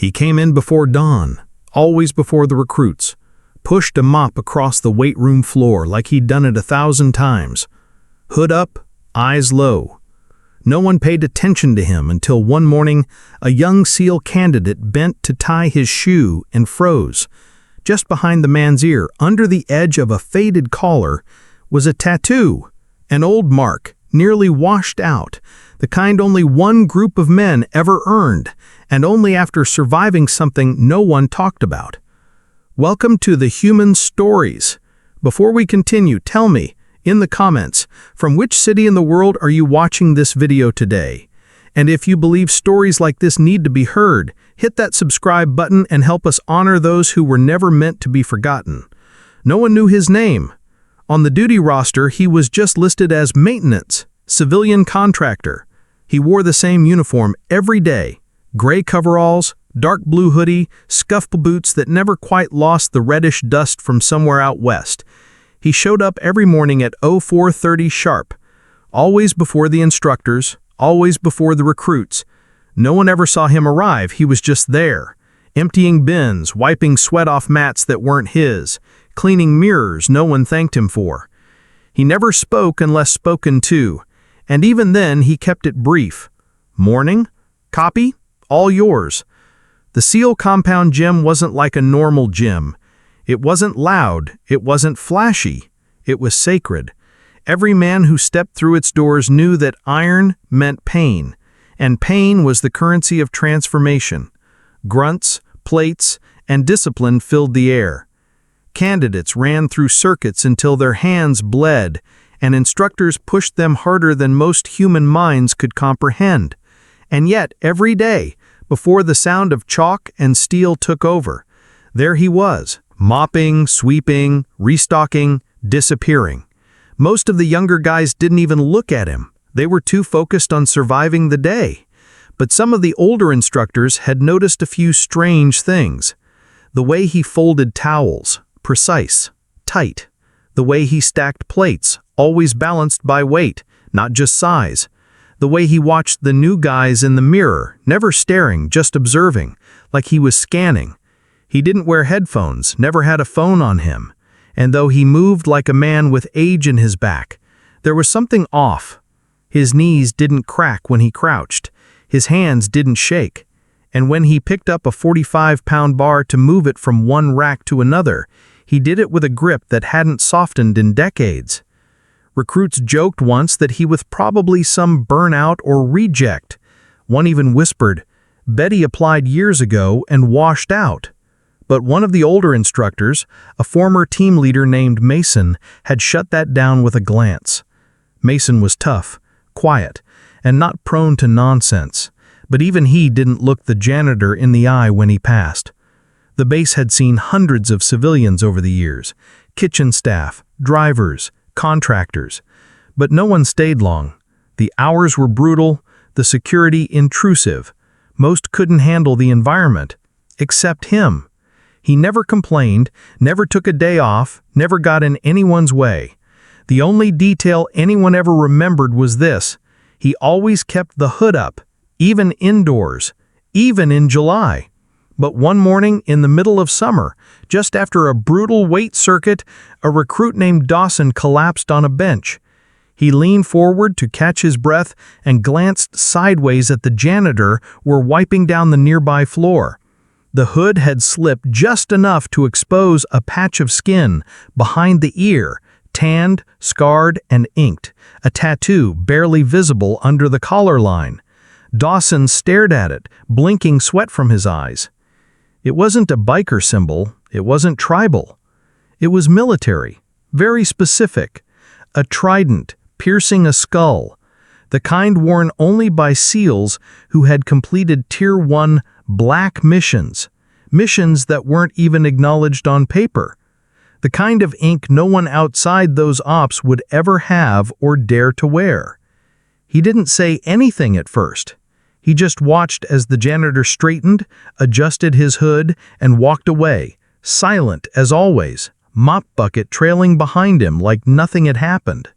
He came in before dawn, always before the recruits, pushed a mop across the weight room floor like he'd done it 1,000 times. Hood up, eyes low. No one paid attention to him until one morning a young SEAL candidate bent to tie his shoe and froze. Just behind the man's ear, under the edge of a faded collar, was a tattoo, an old mark, nearly washed out, the kind only one group of men ever earned, and only after surviving something no one talked about. Welcome to the Human Stories. Before we continue, tell me, in the comments, from which city in the world are you watching this video today? And if you believe stories like this need to be heard, hit that subscribe button and help us honor those who were never meant to be forgotten. No one knew his name. On the duty roster, he was just listed as maintenance, civilian contractor. He wore the same uniform every day, gray coveralls, dark blue hoodie, scuffle boots that never quite lost the reddish dust from somewhere out west. He showed up every morning at 04:30 sharp, always before the instructors, always before the recruits. No one ever saw him arrive, he was just there, emptying bins, wiping sweat off mats that weren't his, cleaning mirrors no one thanked him for. He never spoke unless spoken to, and even then he kept it brief. Morning, copy, all yours. The SEAL compound gym wasn't like a normal gym. It wasn't loud, it wasn't flashy, it was sacred. Every man who stepped through its doors knew that iron meant pain, and pain was the currency of transformation. Grunts, plates, and discipline filled the air. Candidates ran through circuits until their hands bled, and instructors pushed them harder than most human minds could comprehend. And yet, every day, before the sound of chalk and steel took over, there he was, mopping, sweeping, restocking, disappearing. Most of the younger guys didn't even look at him. They were too focused on surviving the day. But some of the older instructors had noticed a few strange things. The way he folded towels, precise, tight. The way he stacked plates, always balanced by weight, not just size. The way he watched the new guys in the mirror, never staring, just observing, like he was scanning. He didn't wear headphones, never had a phone on him. And though he moved like a man with age in his back, there was something off. His knees didn't crack when he crouched. His hands didn't shake. And when he picked up a 45-pound bar to move it from one rack to another, he did it with a grip that hadn't softened in decades. Recruits joked once that he was probably some burnout or reject. One even whispered, "Bet he applied years ago and washed out." But one of the older instructors, a former team leader named Mason, had shut that down with a glance. Mason was tough, quiet, and not prone to nonsense, but even he didn't look the janitor in the eye when he passed. The base had seen hundreds of civilians over the years, kitchen staff, drivers, contractors, but no one stayed long. The hours were brutal, the security intrusive. Most couldn't handle the environment, except him. He never complained, never took a day off, never got in anyone's way. The only detail anyone ever remembered was this: he always kept the hood up, even indoors, even in July. But one morning in the middle of summer, just after a brutal weight circuit, a recruit named Dawson collapsed on a bench. He leaned forward to catch his breath and glanced sideways at the janitor who were wiping down the nearby floor. The hood had slipped just enough to expose a patch of skin behind the ear, tanned, scarred, and inked, a tattoo barely visible under the collar line. Dawson stared at it, blinking sweat from his eyes. It wasn't a biker symbol, it wasn't tribal. It was military, very specific, a trident piercing a skull, the kind worn only by SEALs who had completed Tier 1 black missions that weren't even acknowledged on paper. The kind of ink no one outside those ops would ever have or dare to wear. He didn't say anything at first. He just watched as the janitor straightened, adjusted his hood, and walked away, silent as always, mop bucket trailing behind him like nothing had happened.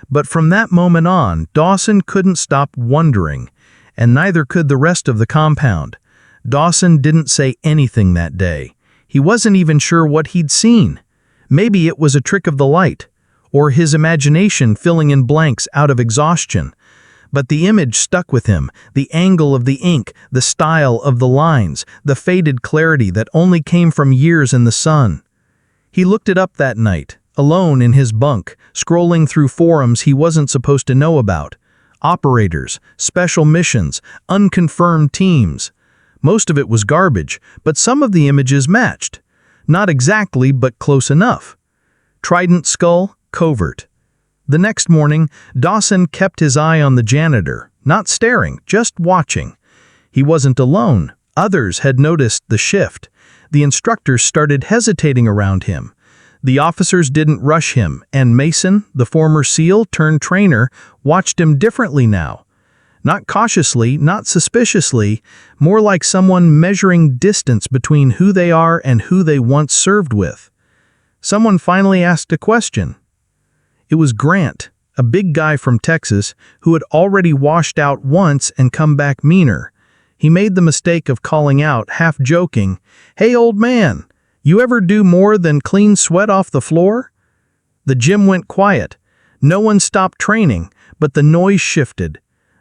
But from that moment on, Dawson couldn't stop wondering, and neither could the rest of the compound. Dawson didn't say anything that day. He wasn't even sure what he'd seen. Maybe it was a trick of the light, or his imagination filling in blanks out of exhaustion. But the image stuck with him, the angle of the ink, the style of the lines, the faded clarity that only came from years in the sun. He looked it up that night, alone in his bunk, scrolling through forums he wasn't supposed to know about. Operators, special missions, unconfirmed teams. Most of it was garbage, but some of the images matched. Not exactly, but close enough. Trident skull, covert. The next morning, Dawson kept his eye on the janitor, not staring, just watching. He wasn't alone. Others had noticed the shift. The instructors started hesitating around him. The officers didn't rush him, and Mason, the former SEAL turned trainer, watched him differently now. Not cautiously, not suspiciously, more like someone measuring distance between who they are and who they once served with. Someone finally asked a question. It was Grant, a big guy from Texas who had already washed out once and come back meaner. He made the mistake of calling out, half joking, "Hey, old man, you ever do more than clean sweat off the floor?" The gym went quiet. No one stopped training, but the noise shifted.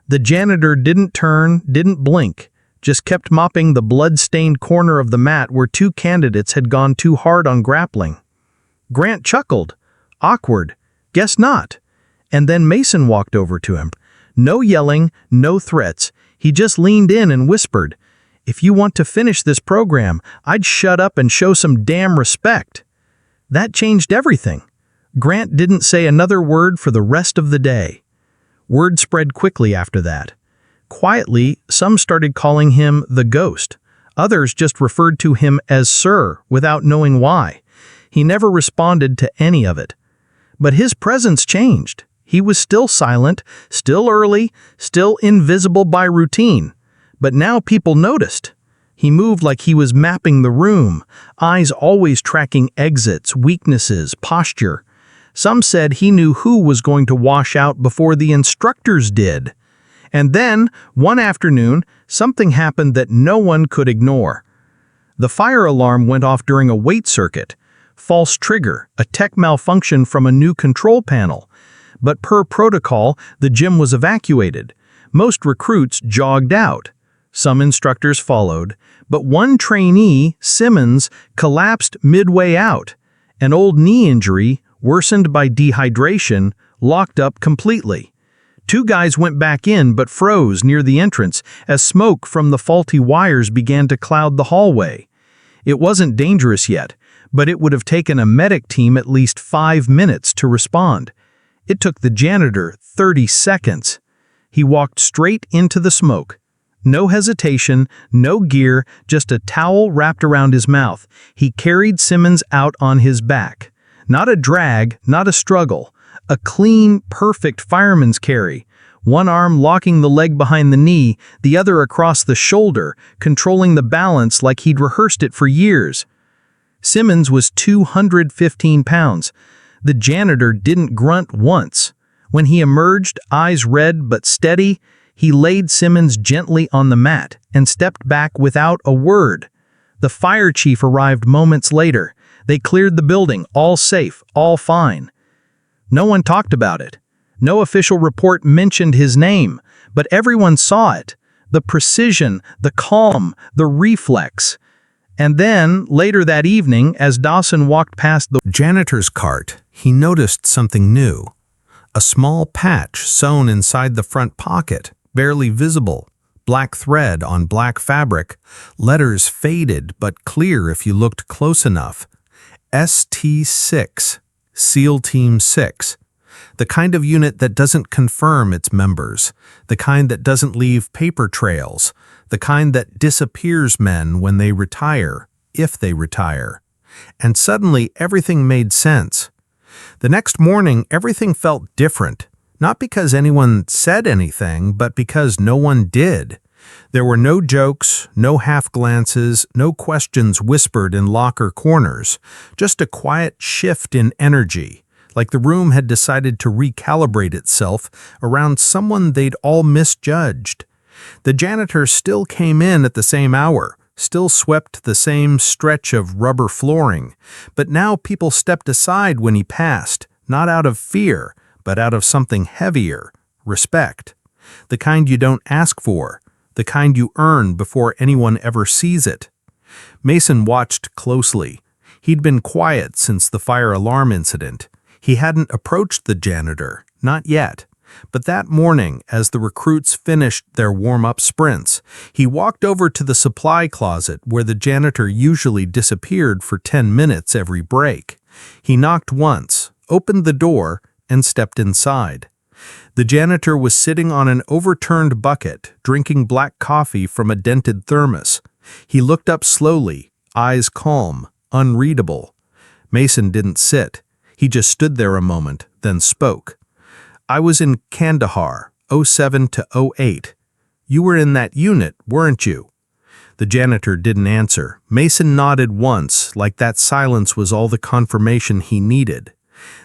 The janitor didn't turn, didn't blink, just kept mopping the blood-stained corner of the mat where two candidates had gone too hard on grappling. Grant chuckled. Awkward. Guess not. And then Mason walked over to him. No yelling, no threats. He just leaned in and whispered, "If you want to finish this program, I'd shut up and show some damn respect." That changed everything. Grant didn't say another word for the rest of the day. Word spread quickly after that. Quietly, some started calling him the Ghost. Others just referred to him as Sir without knowing why. He never responded to any of it. But his presence changed. He was still silent, still early, still invisible by routine. But now people noticed. He moved like he was mapping the room, eyes always tracking exits, weaknesses, posture. Some said he knew who was going to wash out before the instructors did. And then, one afternoon, something happened that no one could ignore. The fire alarm went off during a weight circuit. False trigger, a tech malfunction from a new control panel. But per protocol, the gym was evacuated. Most recruits jogged out. Some instructors followed, but one trainee, Simmons, collapsed midway out. An old knee injury, worsened by dehydration, locked up completely. Two guys went back in but froze near the entrance as smoke from the faulty wires began to cloud the hallway. It wasn't dangerous yet, but it would have taken a medic team at least 5 minutes to respond. It took the janitor 30 seconds. He walked straight into the smoke. No hesitation, no gear, just a towel wrapped around his mouth. He carried Simmons out on his back. Not a drag, not a struggle. A clean, perfect fireman's carry. One arm locking the leg behind the knee, the other across the shoulder, controlling the balance like he'd rehearsed it for years. Simmons was 215 pounds. The janitor didn't grunt once. When he emerged, eyes red but steady, he laid Simmons gently on the mat and stepped back without a word. The fire chief arrived moments later. They cleared the building, all safe, all fine. No one talked about it. No official report mentioned his name, but everyone saw it. The precision, the calm, the reflex. And then, later that evening, as Dawson walked past the janitor's cart, he noticed something new. A small patch sewn inside the front pocket, barely visible. Black thread on black fabric, letters faded but clear if you looked close enough. ST6, SEAL Team 6. The kind of unit that doesn't confirm its members, the kind that doesn't leave paper trails, the kind that disappears men when they retire, if they retire. And suddenly everything made sense. The next morning, everything felt different, not because anyone said anything, but because no one did. There were no jokes, no half-glances, no questions whispered in locker corners, just a quiet shift in energy, like the room had decided to recalibrate itself around someone they'd all misjudged. The janitor still came in at the same hour, still swept the same stretch of rubber flooring, but now people stepped aside when he passed, not out of fear, but out of something heavier, respect. The kind you don't ask for, the kind you earn before anyone ever sees it. Mason watched closely. He'd been quiet since the fire alarm incident. He hadn't approached the janitor, not yet. But that morning, as the recruits finished their warm-up sprints, he walked over to the supply closet where the janitor usually disappeared for 10 minutes every break. He knocked once, opened the door, and stepped inside. The janitor was sitting on an overturned bucket, drinking black coffee from a dented thermos. He looked up slowly, eyes calm, unreadable. Mason didn't sit. He just stood there a moment, then spoke. "I was in Kandahar, 07 to 08. You were in that unit, weren't you?" The janitor didn't answer. Mason nodded once, like that silence was all the confirmation he needed.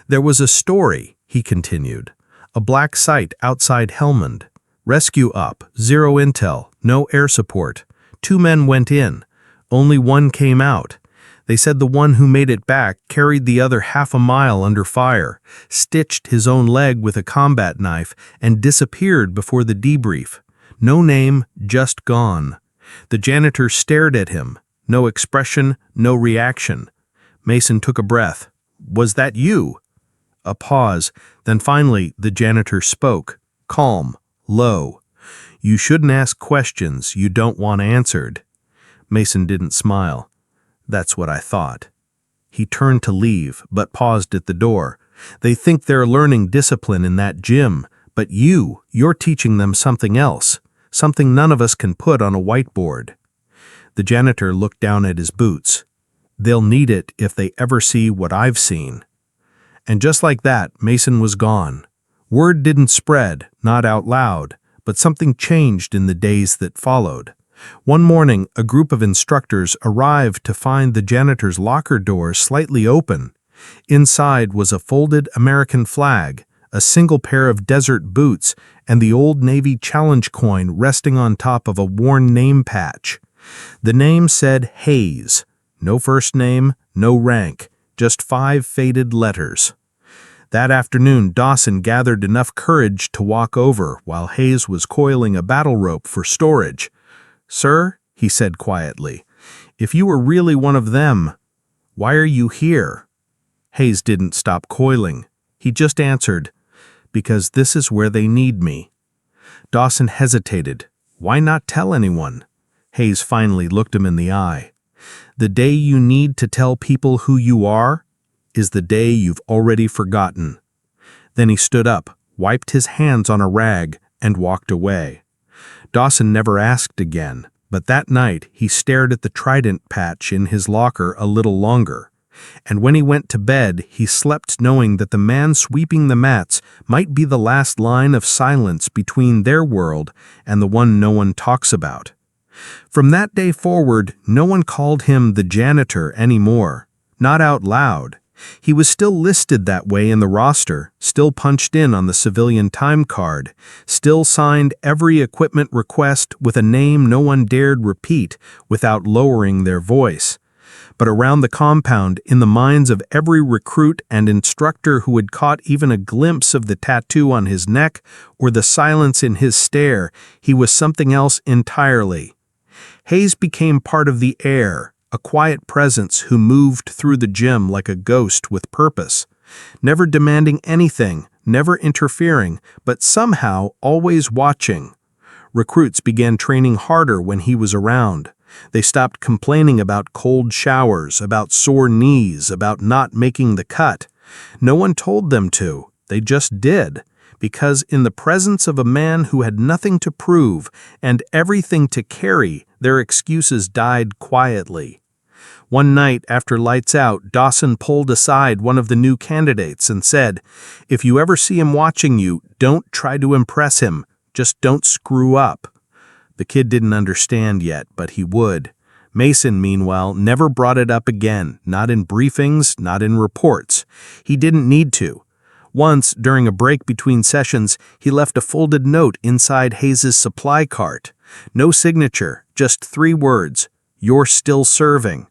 "There was a story," he continued. "A black site outside Helmand. Rescue up, zero intel, no air support. 2 men went in. Only 1 came out. They said the one who made it back carried the other half a mile under fire, stitched his own leg with a combat knife, and disappeared before the debrief. No name, just gone." The janitor stared at him. No expression, no reaction. Mason took a breath. "Was that you?" A pause. Then finally the janitor spoke, calm, low. "You shouldn't ask questions you don't want answered." Mason didn't smile. "That's what I thought." He turned to leave, but paused at the door. "They think they're learning discipline in that gym, but you're teaching them something else, something none of us can put on a whiteboard." The janitor looked down at his boots. "They'll need it if they ever see what I've seen." And just like that, Mason was gone. Word didn't spread, not out loud, but something changed in the days that followed. One morning, a group of instructors arrived to find the janitor's locker doors slightly open. Inside was a folded American flag, a single pair of desert boots, and the Old Navy challenge coin resting on top of a worn name patch. The name said Hayes. No first name, no rank, just 5 faded letters. That afternoon, Dawson gathered enough courage to walk over while Hayes was coiling a battle rope for storage. "Sir," he said quietly, "if you were really one of them, why are you here?" Hayes didn't stop coiling. He just answered, "Because this is where they need me." Dawson hesitated. Why not tell anyone? Hayes finally looked him in the eye. "The day you need to tell people who you are is the day you've already forgotten." Then he stood up, wiped his hands on a rag, and walked away. Dawson never asked again, but that night he stared at the trident patch in his locker a little longer. And when he went to bed, he slept knowing that the man sweeping the mats might be the last line of silence between their world and the one no one talks about. From that day forward, no one called him the janitor anymore, not out loud. He was still listed that way in the roster, still punched in on the civilian time card, still signed every equipment request with a name no one dared repeat without lowering their voice. But around the compound, in the minds of every recruit and instructor who had caught even a glimpse of the tattoo on his neck or the silence in his stare, he was something else entirely. Hayes became part of the air, a quiet presence who moved through the gym like a ghost with purpose, never demanding anything, never interfering, but somehow always watching. Recruits began training harder when he was around. They stopped complaining about cold showers, about sore knees, about not making the cut. No one told them to. They just did. Because in the presence of a man who had nothing to prove and everything to carry, their excuses died quietly. One night after lights out, Dawson pulled aside one of the new candidates and said, "If you ever see him watching you, don't try to impress him. Just don't screw up." The kid didn't understand yet, but he would. Mason, meanwhile, never brought it up again, not in briefings, not in reports. He didn't need to. Once, during a break between sessions, he left a folded note inside Hayes's supply cart. No signature, just 3 words. you're still serving."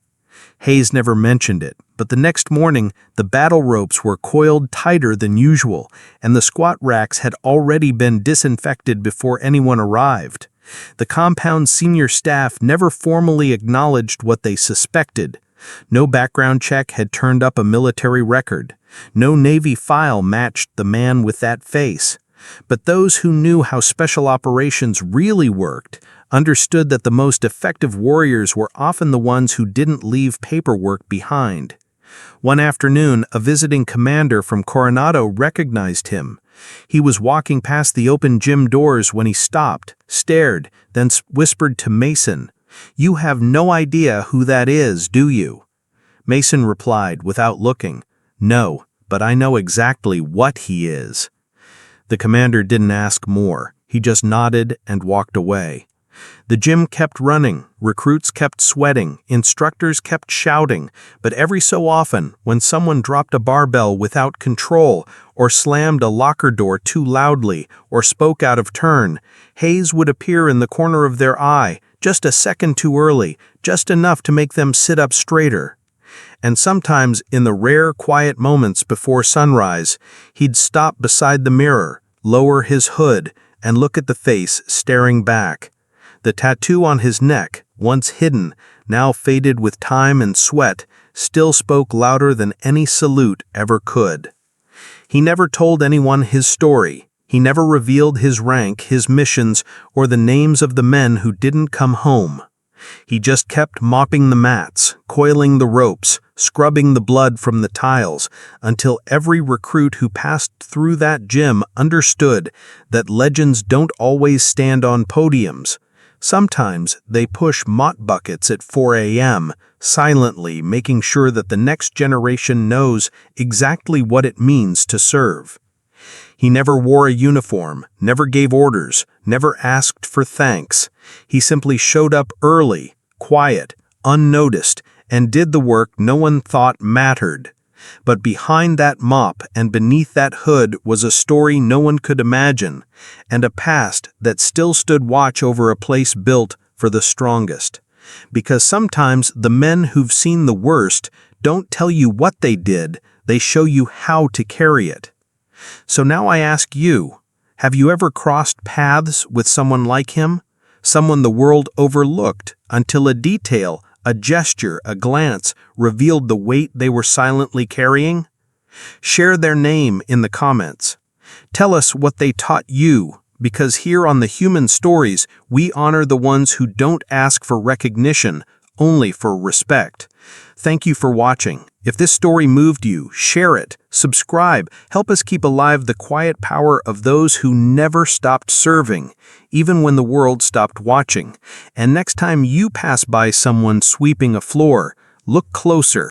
Hayes never mentioned it, but the next morning, the battle ropes were coiled tighter than usual, and the squat racks had already been disinfected before anyone arrived. The compound's senior staff never formally acknowledged what they suspected. No background check had turned up a military record. No Navy file matched the man with that face. But those who knew how special operations really worked understood that the most effective warriors were often the ones who didn't leave paperwork behind. One afternoon, a visiting commander from Coronado recognized him. He was walking past the open gym doors when he stopped, stared, then whispered to Mason, "You have no idea who that is, do you?" Mason replied without looking, "No, but I know exactly what he is." The commander didn't ask more. He just nodded and walked away. The gym kept running, recruits kept sweating, instructors kept shouting, but every so often, when someone dropped a barbell without control, or slammed a locker door too loudly, or spoke out of turn, Hayes would appear in the corner of their eye, just a second too early, just enough to make them sit up straighter. And sometimes, in the rare, quiet moments before sunrise, he'd stop beside the mirror, lower his hood, and look at the face staring back. The tattoo on his neck, once hidden, now faded with time and sweat, still spoke louder than any salute ever could. He never told anyone his story. He never revealed his rank, his missions, or the names of the men who didn't come home. He just kept mopping the mats, coiling the ropes, scrubbing the blood from the tiles, until every recruit who passed through that gym understood that legends don't always stand on podiums. Sometimes they push mop buckets at 4 a.m., silently making sure that the next generation knows exactly what it means to serve. He never wore a uniform, never gave orders, never asked for thanks. He simply showed up early, quiet, unnoticed, and did the work no one thought mattered. But behind that mop and beneath that hood was a story no one could imagine, and a past that still stood watch over a place built for the strongest. Because sometimes the men who've seen the worst don't tell you what they did, they show you how to carry it. So now I ask you, have you ever crossed paths with someone like him? Someone the world overlooked until a detail, a gesture, a glance revealed the weight they were silently carrying? Share their name in the comments. Tell us what they taught you, because here on the Human Stories, we honor the ones who don't ask for recognition, only for respect. Thank you for watching. If this story moved you, share it, subscribe, help us keep alive the quiet power of those who never stopped serving, even when the world stopped watching. And next time you pass by someone sweeping a floor, look closer.